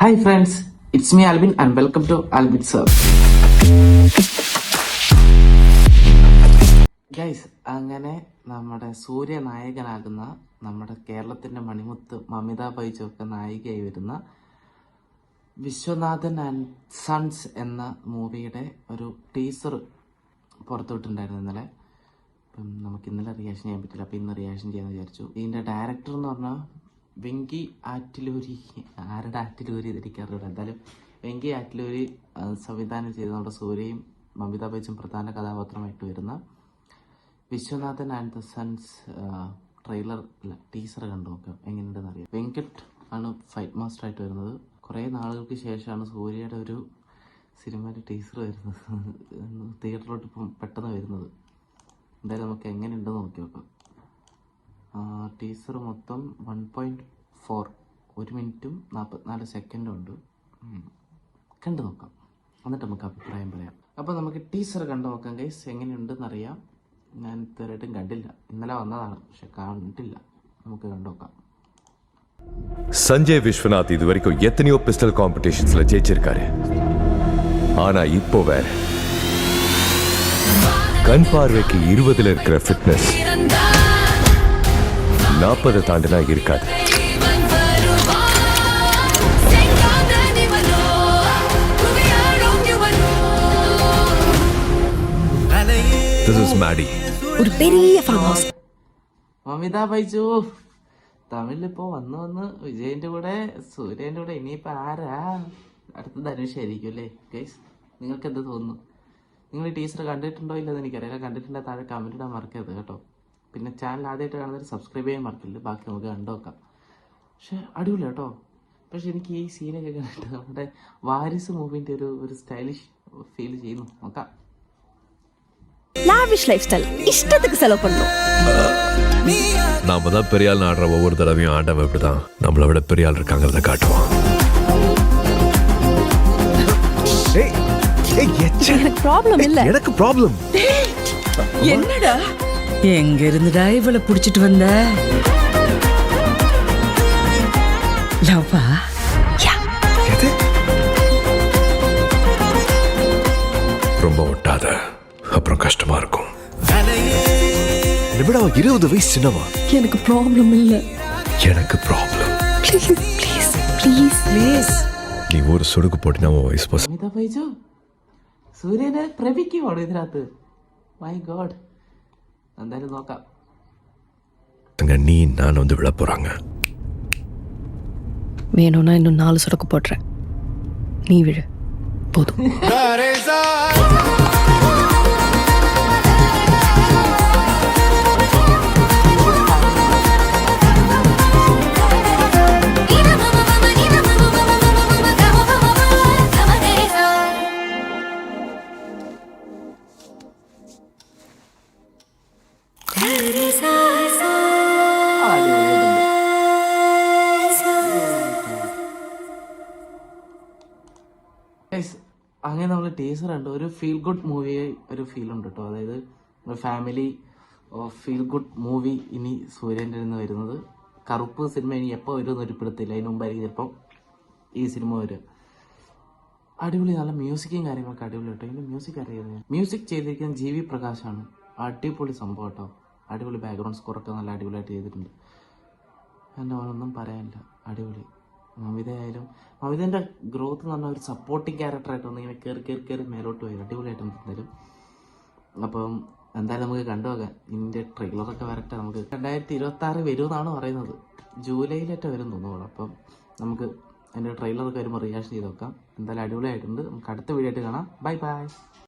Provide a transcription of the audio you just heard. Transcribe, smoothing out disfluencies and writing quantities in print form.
Hi friends, it's me Albin and welcome to Albin sir. Guys, അങ്ങനെ നമ്മുടെ സൂര്യ നായകനാകുന്ന നമ്മുടെ കേരളത്തിന്റെ മണിമുത്ത് മമിത ബൈജു നായികയായി വരുന്ന വിശ്വനാഥൻ ആൻഡ് സൺസ് എന്ന മൂവിയുടെ ഒരു ടീസർ പുറത്തുവിട്ടുണ്ടായിരുന്നു ഇന്നലെ. അപ്പം നമുക്ക് ഇന്നലെ റിയാക്ഷൻ ചെയ്യാൻ പറ്റില്ല, അപ്പം ഇന്ന് റിയാക്ഷൻ ചെയ്യാമെന്ന് വിചാരിച്ചു. ഇതിൻ്റെ ഡയറക്ടർ എന്ന് പറഞ്ഞാൽ വെങ്കി ആറ്റിലൂരി. ആരുടെ ആറ്റിലൂരി എനിക്കറിയില്ല, എന്തായാലും വെങ്കി ആറ്റിലൂരി സംവിധാനം ചെയ്ത് നമ്മുടെ സൂര്യയും മമിത ബൈജും പ്രധാന കഥാപാത്രമായിട്ട് വരുന്ന Viswanathan and the sons trailer അല്ല ടീസർ കണ്ടു നോക്കാം എങ്ങനെയുണ്ടെന്ന് അറിയാം. വെങ്കട്ട് ആണ് ഫൈറ്റ് മാസ്റ്റർ ആയിട്ട് വരുന്നത്. കുറേ നാളുകൾക്ക് ശേഷമാണ് സൂര്യയുടെ ഒരു സിനിമയുടെ ടീസർ വരുന്നത്, തിയേറ്ററിലോട്ട് ഇപ്പം പെട്ടെന്ന് വരുന്നത്. എന്തായാലും നമുക്ക് എങ്ങനെയുണ്ടെന്ന് നോക്കി നോക്കാം. ടീസർ മൊത്തം 1.4 1 മിനിറ്റും 44 സെക്കൻഡും ഉണ്ട്. കണ്ടു നോക്കാം, എന്നിട്ട് നമുക്ക് അഭിപ്രായം പറയാം. അപ്പോൾ നമുക്ക് ടീസർ കണ്ടു നോക്കാം ഗൈസ്, എങ്ങനെയുണ്ടെന്ന് അറിയാം. ഞാൻ ഇതുവരെയായിട്ടും കണ്ടില്ല, ഇന്നലെ വന്നതാണ് പക്ഷെ കണ്ടില്ല. നമുക്ക് കണ്ടു നോക്കാം. சஞ்சய் விஸ்வநாத் இது வரைக்கும் எத்தனையோ பிஸ்டல் காம்படிஷன்ஸ்ல ஜெயிச்சிருக்காரு. ஆனா இப்போ வேற, கண் பார்வைக்கு 20ல இருக்கிற ஃபிட்னஸ் 40 தாண்டினா இருக்காது. This is Maddie. ഒരു പെരിയ ഫാം ഹൗസ്. മമിത ബൈജു തമിഴിലിപ്പോ വന്ന് വിജയന്റെ കൂടെ സൂര്യന്റെ കൂടെ ഇനിയിപ്പോ ആരാ അടുത്ത ധനുഷായിരിക്കും അല്ലേ ഗൈസ്? നിങ്ങൾക്ക് എന്ത് തോന്നുന്നു? നിങ്ങൾ ഈ ടീച്ചർ കണ്ടിട്ടുണ്ടോ ഇല്ലെന്ന് എനിക്കറിയില്ല. കണ്ടിട്ടുണ്ടെങ്കിൽ താഴെ കമന്റ് ഇടാൻ മറക്കരുത് കേട്ടോ. പിന്നെ ചാനൽ ആദ്യമായിട്ട് കാണുന്നവർ സബ്സ്ക്രൈബ് ചെയ്യാൻ മറക്കില്ല. ബാക്കി നമുക്ക് കണ്ടു നോക്കാം. പക്ഷെ അടിപൊളി കേട്ടോ. പക്ഷെ എനിക്ക് ഈ സീനൊക്കെ കണ്ടിട്ട് നമ്മുടെ വാരിസ് മൂവിന്റെ ഒരു സ്റ്റൈലിഷ് ഫീൽ ചെയ്യുന്നു. നോക്കാം. லாவிஷ் லைஃப் ஸ்டைல் இஷ்டத்துக்கு செலவு பண்ணணும். நாம தான் பெரிய ஆள் ஆடுற ஒவ்வொரு தடவையும் ஆண்டவன் இப்படிதான் நம்மளை விட பெரிய ஆள் இருக்காங்கிறத காட்டுவான். எனக்கு ப்ராப்ளம் இல்ல. எனக்கு ப்ராப்ளம். என்னடா எங்க இருந்துடா இவளை புடிச்சிட்டு வந்த? லவ்வா? ரொம்ப ஒட்டாத, அப்புறம் கஷ்டமா இருக்கும். நிமிடம் 20 வயசு சின்னவா. எனக்கு ப்ராப்ளம் இல்ல. எனக்கு problem. Please please please please. നീ ഒരു സുടുക്ക് പൊട്ടിനാ വയസ്സ് പോസ്. മമിത ബൈജു സൂര്യനെ പ്രഭിക്കുവാണോ ഇതിനകത്ത്? My God. എന്തായാലും നോക്കാം. நீ நான் வந்து விழ போறாங்க. வேணும்னா இன்னும் 4 சொடக்கு போடுறேன், நீ விழு போதும். അങ്ങനെ നമ്മൾ ടീസർ കണ്ടു. ഒരു ഫീൽ ഗുഡ് മൂവി ഒരു ഫീൽ ഉണ്ട് കേട്ടോ. അതായത് ഫാമിലി ഫീൽ ഗുഡ് മൂവി ഇനി സൂര്യൻ്റെ നിന്ന് വരുന്നത്. കറുപ്പ് സിനിമ ഇനി എപ്പോൾ വരുമെന്ന് ഒരു പിടുത്തില്ല. അതിന് മുമ്പായിരിക്കും ചിലപ്പം ഈ സിനിമ വരിക. അടിപൊളി, നല്ല മ്യൂസിക്കും കാര്യങ്ങളൊക്കെ അടിപൊളി കേട്ടോ. ഇതിൻ്റെ മ്യൂസിക് അറിയാതെ മ്യൂസിക് ചെയ്തിരിക്കുന്നത് ജി വി പ്രകാശാണ്. അടിപൊളി സംഭവം കേട്ടോ. അടിപൊളി ബാക്ക്ഗ്രൗണ്ട് സ്കോറൊക്കെ നല്ല അടിപൊളിയായിട്ട് ചെയ്തിട്ടുണ്ട്. എൻ്റെ ഒന്നും പറയാനില്ല, അടിപൊളി. മമിതയായാലും മമിതൻ്റെ ഗ്രോത്ത് എന്ന് പറഞ്ഞാൽ ഒരു സപ്പോർട്ടിങ് ക്യാരക്ടറായിട്ട് വന്ന് ഇങ്ങനെ കയറി മേലോട്ട് പോയി അടിപൊളിയായിട്ട് എന്തായാലും. അപ്പം എന്തായാലും നമുക്ക് കണ്ടുപോകാം. ഇതിൻ്റെ ട്രെയിലറൊക്കെ വരട്ടെ. നമുക്ക് 2026 വരുമെന്നാണ് പറയുന്നത്. ജൂലൈയിലേറ്റ വരും തോന്നുന്നു. അപ്പം നമുക്ക് അതിൻ്റെ ട്രെയിലറൊക്കെ വരുമ്പോൾ റിയാക്ഷൻ ചെയ്ത് നോക്കാം. എന്തായാലും അടിപൊളിയായിട്ടുണ്ട്. നമുക്ക് അടുത്ത വീഡിയോ ആയിട്ട് കാണാം. Bye bye.